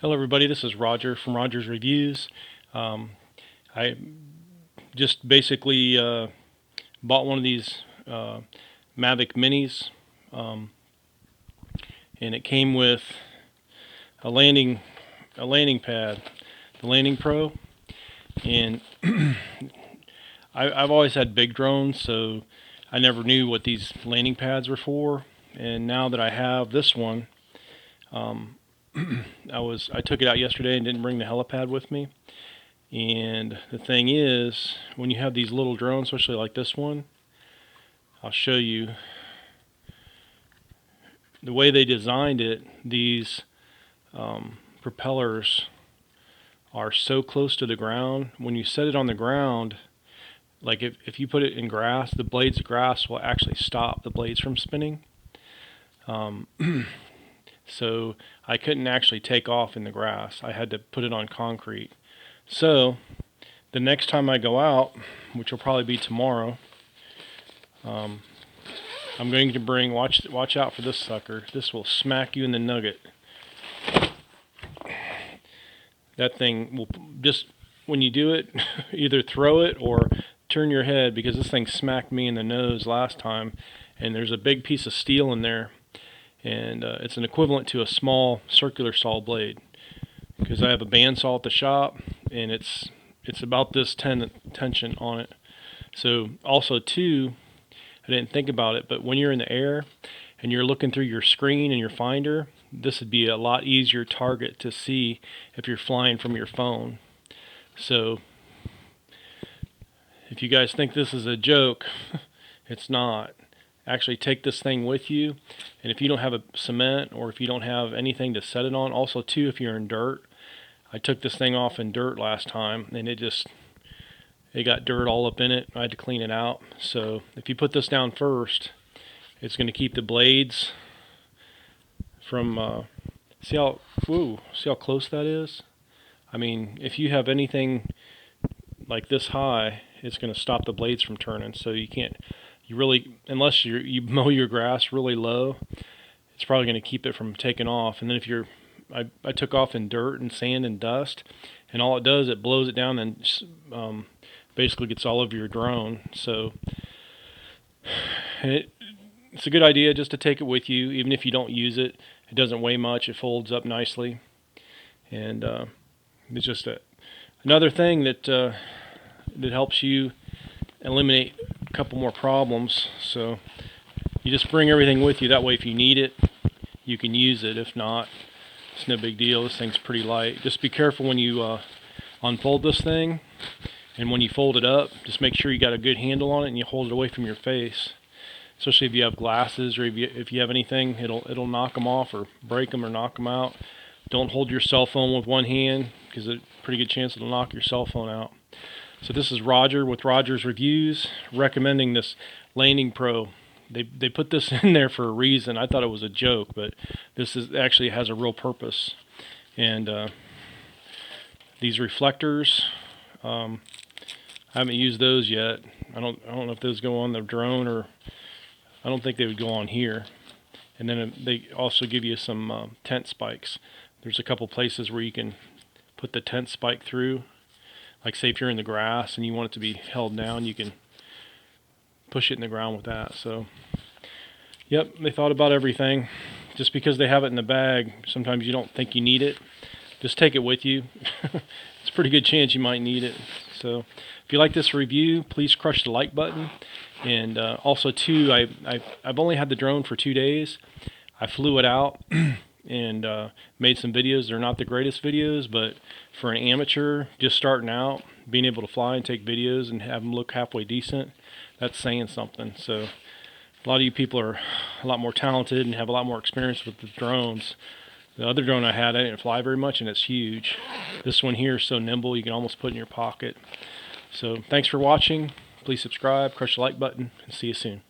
Hello everybody, this is Roger from Roger's Reviews. I just basically bought one of these Mavic Minis, and it came with a landing pad, the Landing Pro, and I've always had big drones, so I never knew what these landing pads were for, and now that I have this one, I took it out yesterday and didn't bring the helipad with me. And the thing is, when you have these little drones, especially like this one, I'll show you the way they designed it. These propellers are so close to the ground. When you set it on the ground, like if you put it in grass, the blades of grass will actually stop the blades from spinning. So I couldn't actually take off in the grass. I had to put it on concrete. So the next time I go out, which will probably be tomorrow, I'm going to bring, watch out for this sucker. This will smack you in the nugget. That thing will just, when you do it, either throw it or turn your head, because this thing smacked me in the nose last time, and there's a big piece of steel in there. And it's an equivalent to a small circular saw blade, because I have a bandsaw at the shop, and it's about this tension on it. So also too, I didn't think about it, but when you're in the air and you're looking through your screen and your finder, this would be a lot easier target to see if you're flying from your phone. So if you guys think this is a joke, it's not. Actually take this thing with you, and if you don't have a cement or if you don't have anything to set it on, also too, if you're in dirt, I took this thing off in dirt last time, and it got dirt all up in it. I had to clean it out. So if you put this down first, it's going to keep the blades from see how close that is. I mean, if you have anything like this high, it's going to stop the blades from turning. So you can't, you really, unless you mow your grass really low, it's probably going to keep it from taking off. And then if I took off in dirt and sand and dust, and all it does, it blows it down and basically gets all over your drone. So it's a good idea just to take it with you, even if you don't use it. It doesn't weigh much. It folds up nicely, and it's just another thing that helps you eliminate a couple more problems. So you just bring everything with you. That way, if you need it, you can use it. If not, it's no big deal. This thing's pretty light. Just be careful when you unfold this thing, and when you fold it up, just make sure you got a good handle on it and you hold it away from your face. Especially if you have glasses, or if you have anything, it'll knock them off or break them or knock them out. Don't hold your cell phone with one hand, because there's a pretty good chance it'll knock your cell phone out. So this is Roger with Roger's Reviews, recommending this Landing Pro. They put this in there for a reason. I thought it was a joke, but this actually has a real purpose. And these reflectors, I haven't used those yet. I don't know if those go on the drone, or I don't think they would go on here. And then they also give you some tent spikes. There's a couple places where you can put the tent spike through. Like say if you're in the grass and you want it to be held down, you can push it in the ground with that. So, yep, they thought about everything. Just because they have it in the bag, sometimes you don't think you need it. Just take it with you. It's a pretty good chance you might need it. So if you like this review, please crush the like button. And also too, I've only had the drone for 2 days. I flew it out and made some videos. They're not the greatest videos, but for an amateur just starting out, being able to fly and take videos and have them look halfway decent, that's saying something. So a lot of you people are a lot more talented and have a lot more experience with the drones. The other drone I had, I didn't fly very much, and it's huge. This one here is so nimble, you can almost put it in your pocket. So thanks for watching. Please subscribe, crush the like button, and see you soon.